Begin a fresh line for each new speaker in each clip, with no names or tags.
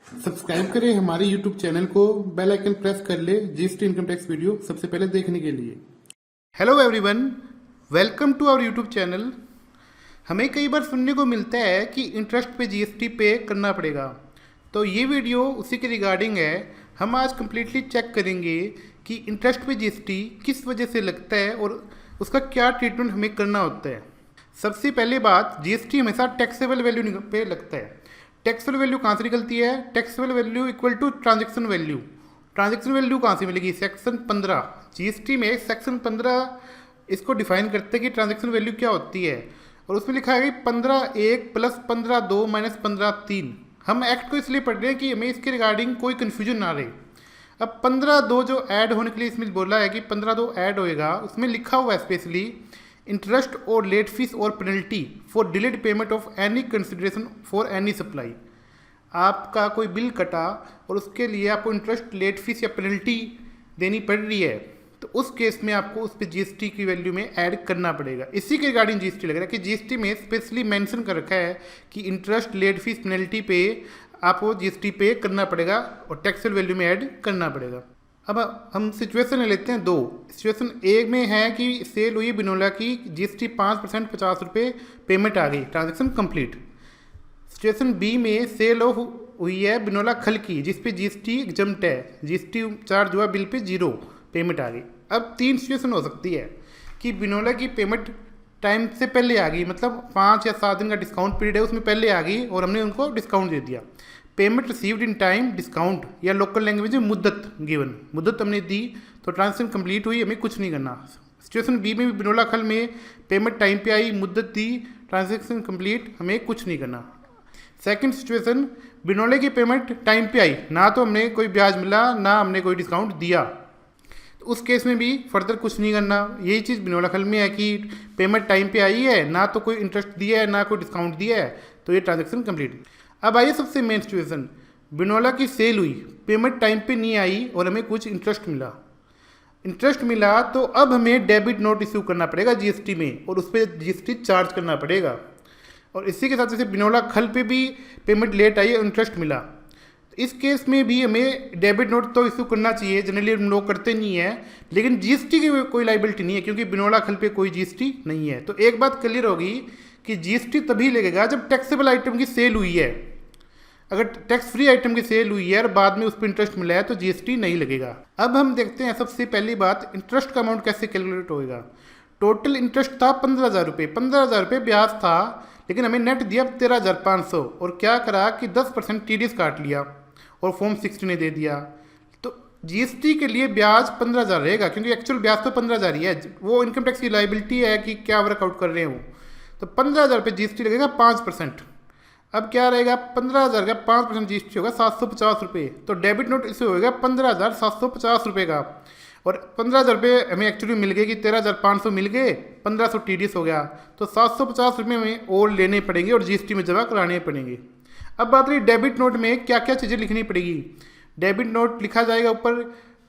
Subscribe करें हमारे YouTube channel को, बेल आइकन प्रेस कर ले जीएसटी इनकम टैक्स वीडियो सबसे पहले देखने के लिए। Hello everyone, welcome to our YouTube channel. हमें कई बार सुनने को मिलता है कि इंटरेस्ट पे जीएसटी पे करना पड़ेगा, तो ये वीडियो उसी के रिगार्डिंग है। हम आज कम्प्लीटली चेक करेंगे कि इंटरेस्ट पे जीएसटी किस वजह से लगता है और उसका क्या ट्रीटमेंट हमें करना होता है। सबसे पहले बात, जीएसटी हमेशा टैक्सेबल वैल्यू पे लगता है। टैक्सेबल वैल्यू कहाँ से निकलती है? Taxable value equal to transaction value. Transaction value कहाँ से मिलेगी? सेक्शन 15 जीएसटी में सेक्शन 15 इसको डिफाइन करते हैं कि ट्रांजैक्शन वैल्यू क्या होती है, और उसमें लिखा है 15(1) प्लस 15(2) माइनस 15(3). हम एक्ट को इसलिए पढ़ रहे हैं कि हमें इसके रिगार्डिंग कोई कन्फ्यूजन ना रहे। अब 15(2) जो ऐड होने के लिए इसमें बोला है कि 15(2) ऐड होएगा, उसमें लिखा हुआ है स्पेशली इंटरेस्ट और लेट फीस और penalty for delayed payment of any consideration for any supply. आपका कोई बिल कटा और उसके लिए आपको इंटरेस्ट, लेट फीस या पेनल्टी देनी पड़ रही है, तो उस केस में आपको उस पर जीएसटी की वैल्यू में ऐड करना पड़ेगा। इसी के रिगार्डिंग जीएसटी लग रहा है कि जीएसटी में स्पेशली मेंशन कर रखा है कि इंटरेस्ट, लेट फीस, पेनल्टी पे आपको जीएसटी पे करना पड़ेगा और टैक्सेबल वैल्यू में ऐड करना पड़ेगा। अब हम सिचुएशन लेते हैं दो। सिचुएशन ए में है कि सेल हुई बिनोला की, जीएसटी 5% 50 रुपये पेमेंट आ गई, ट्रांजैक्शन कंप्लीट। सिचुएशन बी में सेल हुई है बिनोला खल की, जिस पे जीएसटी एग्जम्प्ट है, जीएसटी चार्ज हुआ बिल पे 0 पेमेंट आ गई। अब 3 सिचुएशन हो सकती है कि बिनोला की पेमेंट टाइम से पहले आ गई, मतलब 5 या 7 दिन का डिस्काउंट पीरियड है, उसमें पहले आ गई और हमने उनको डिस्काउंट दे दिया। Payment received in time, discount, या लोकल लैंग्वेज में मुद्दत गिवन, मुद्दत हमने दी तो ट्रांजेक्शन कंप्लीट हुई, हमें कुछ नहीं करना। सिचुएशन बी में भी बिनोला खल में पेमेंट टाइम पे आई, मुद्दत दी, ट्रांजेक्शन कंप्लीट, हमें कुछ नहीं करना। सेकंड सिचुएशन, बिनोले की पेमेंट टाइम पे आई, ना तो हमने कोई ब्याज मिला ना हमने कोई डिस्काउंट दिया, तो उस केस में भी फर्दर कुछ नहीं करना। यही चीज़ बिनोला खल में है कि पेमेंट टाइम पे आई है, ना तो कोई इंटरेस्ट दिया है ना कोई डिस्काउंट दिया है, तो ये ट्रांजेक्शन कंप्लीट। अब आइए सबसे मेन सिचुएशन, बिनोला की सेल हुई, पेमेंट टाइम पे नहीं आई और हमें कुछ इंटरेस्ट मिला। इंटरेस्ट मिला तो अब हमें डेबिट नोट इशू करना पड़ेगा जीएसटी में, और उस पर जीएसटी चार्ज करना पड़ेगा। और इसी के साथ जैसे बिनोला खल पे भी पेमेंट लेट आई और इंटरेस्ट मिला, तो इस केस में भी हमें डेबिट नोट तो इशू करना चाहिए, जनरली हम लोग करते नहीं है, लेकिन जीएसटी की कोई लाइबिलिटी नहीं है क्योंकि बिनोला खल पे कोई जीएसटी नहीं है। तो एक बात क्लियर होगी कि जीएसटी तभी लगेगा जब टैक्सेबल आइटम की सेल हुई है। अगर टैक्स फ्री आइटम की सेल हुई है और बाद में उस पर इंटरेस्ट मिला है तो जीएसटी नहीं लगेगा। अब हम देखते हैं सबसे पहली बात, इंटरेस्ट का अमाउंट कैसे कैलकुलेट होएगा। टोटल इंटरेस्ट था 15,000 रुपये, 15,000 रुपये ब्याज था, लेकिन हमें नेट दिया 13,500, और क्या करा कि 10% टीडीएस काट लिया और फॉर्म 60 ने दे दिया। तो जीएसटी के लिए ब्याज 15,000 रहेगा क्योंकि एक्चुअल ब्याज तो 15,000 ही है, वो इनकम टैक्स की लाइबिलिटी है कि क्या वर्कआउट कर रहे हो। तो 15,000 रुपये जीएसटी लगेगा 5%। अब क्या रहेगा, 15,000 का 5% जीएसटी होगा 750 रुपये, तो डेबिट नोट इसे होगा 15,750 रुपये का। और 15,000 रुपये हमें एक्चुअली मिल गए कि 13,500 मिल गए, 1,500 टीडीएस हो गया, तो 750 रुपये हमें और लेने पड़ेंगे और जीएसटी में जमा कराने पड़ेंगे। अब बात रही डेबिट नोट में क्या क्या चीज़ें लिखनी पड़ेगी। डेबिट नोट लिखा जाएगा ऊपर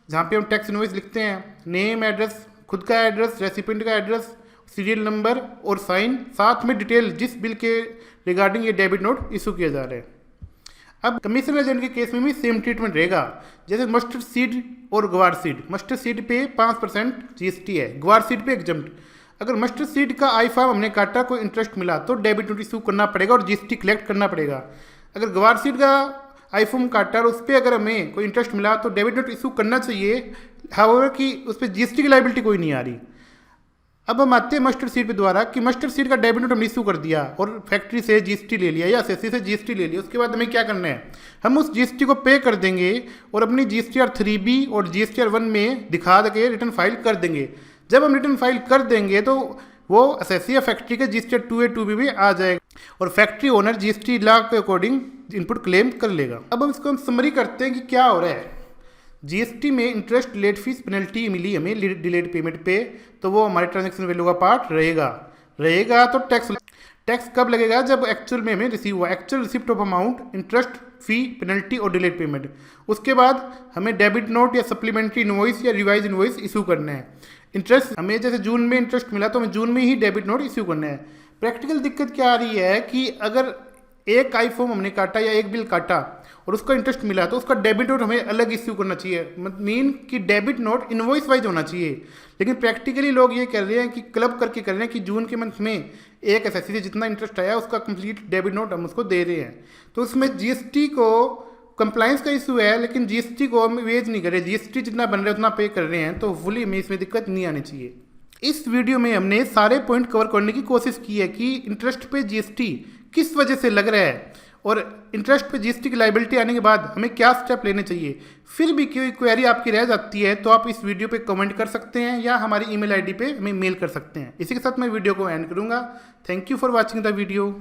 जहाँ पे हम टैक्स इनवॉइस लिखते हैं, नेम, एड्रेस, खुद का एड्रेस, रेसिपिएंट का एड्रेस, सीरियल नंबर और साइन, साथ में डिटेल जिस बिल के रिगार्डिंग ये डेबिट नोट इशू किया जा रहा है। अब कमीशन एजेंट के केस में भी सेम ट्रीटमेंट रहेगा, जैसे मस्टर्ड सीड और ग्वार सीड। मस्टर्ड सीड पे 5% जीएसटी है, ग्वार सीड पे एग्जम्प्ट। अगर मस्टर्ड सीड का आई फार्म हमने काटा, कोई इंटरेस्ट मिला, तो डेबिट नोट इशू करना पड़ेगा और जीएसटी कलेक्ट करना पड़ेगा। अगर ग्वार सीड का आई फॉर्म काटा और उस पर अगर हमें कोई इंटरेस्ट मिला तो डेबिट नोट इशू करना चाहिए, हाउएवर कि उस पर जीएसटी की लाइबिलिटी कोई नहीं आ रही। अब हम आते हैं मस्टर्ड सीड पे द्वारा कि मस्टर्ड सीड का डेबिट नोट हमने इशू कर दिया और फैक्ट्री से जीएसटी ले लिया या एसएससी से जीएसटी ले लिया। उसके बाद हमें क्या करना है, हम उस जीएसटी को पे कर देंगे और अपनी जीएसटीआर 3B और जीएसटीआर 1 में दिखा के रिटर्न फाइल कर देंगे। जब हम रिटर्न फाइल कर देंगे तो वो एसएससी या फैक्ट्री के जीएसटीआर 2A 2B में आ जाएगा और फैक्ट्री ओनर जीएसटी लॉ के अकॉर्डिंग इनपुट क्लेम कर लेगा। अब हम इसको समरी करते हैं कि क्या हो रहा है। जीएसटी में इंटरेस्ट, लेट फीस, पेनल्टी मिली हमें डिलेड पेमेंट पे, तो वो हमारे ट्रांजैक्शन वैल्यू का पार्ट रहेगा। तो टैक्स कब लगेगा, जब एक्चुअल में हमें रिसीव हुआ, actual receipt of amount, interest, fee, penalty और डिलेड पेमेंट। उसके बाद हमें डेबिट नोट या सप्लीमेंट्री इनवॉइस या रिवाइज इनवॉइस इशू करना है। इंटरेस्ट हमें जैसे जून में इंटरेस्ट मिला तो हमें जून में ही डेबिट नोट इशू करना है। प्रैक्टिकल दिक्कत क्या आ रही है कि अगर एक आई फॉर्म हमने काटा या एक बिल काटा और उसका इंटरेस्ट मिला तो उसका डेबिट नोट हमें अलग इश्यू करना चाहिए, मीन कि डेबिट नोट इनवॉइस वाइज होना चाहिए। लेकिन प्रैक्टिकली लोग ये कर रहे हैं कि क्लब करके कर रहे हैं कि जून के मंथ में एक एसएससी से जितना इंटरेस्ट आया उसका कंप्लीट डेबिट नोट हम उसको दे रहे हैं। तो उसमें जीएसटी को कंप्लाइंस का इशू है, लेकिन जीएसटी को हम वेज नहीं कर रहे, जीएसटी जितना बन रहा है उतना पे कर रहे हैं, तो फुली हमें इसमें दिक्कत नहीं आनी चाहिए। इस वीडियो में हमने सारे पॉइंट कवर करने की कोशिश की है कि इंटरेस्ट पे जीएसटी किस वजह से लग रहा है और इंटरेस्ट पे जीएसटी की लायबिलिटी आने के बाद हमें क्या स्टेप लेने चाहिए। फिर भी कोई क्वेरी आपकी रह जाती है तो आप इस वीडियो पे कमेंट कर सकते हैं या हमारी ईमेल आईडी पे हमें मेल कर सकते हैं। इसी के साथ मैं वीडियो को एंड करूंगा। Thank you for watching the video.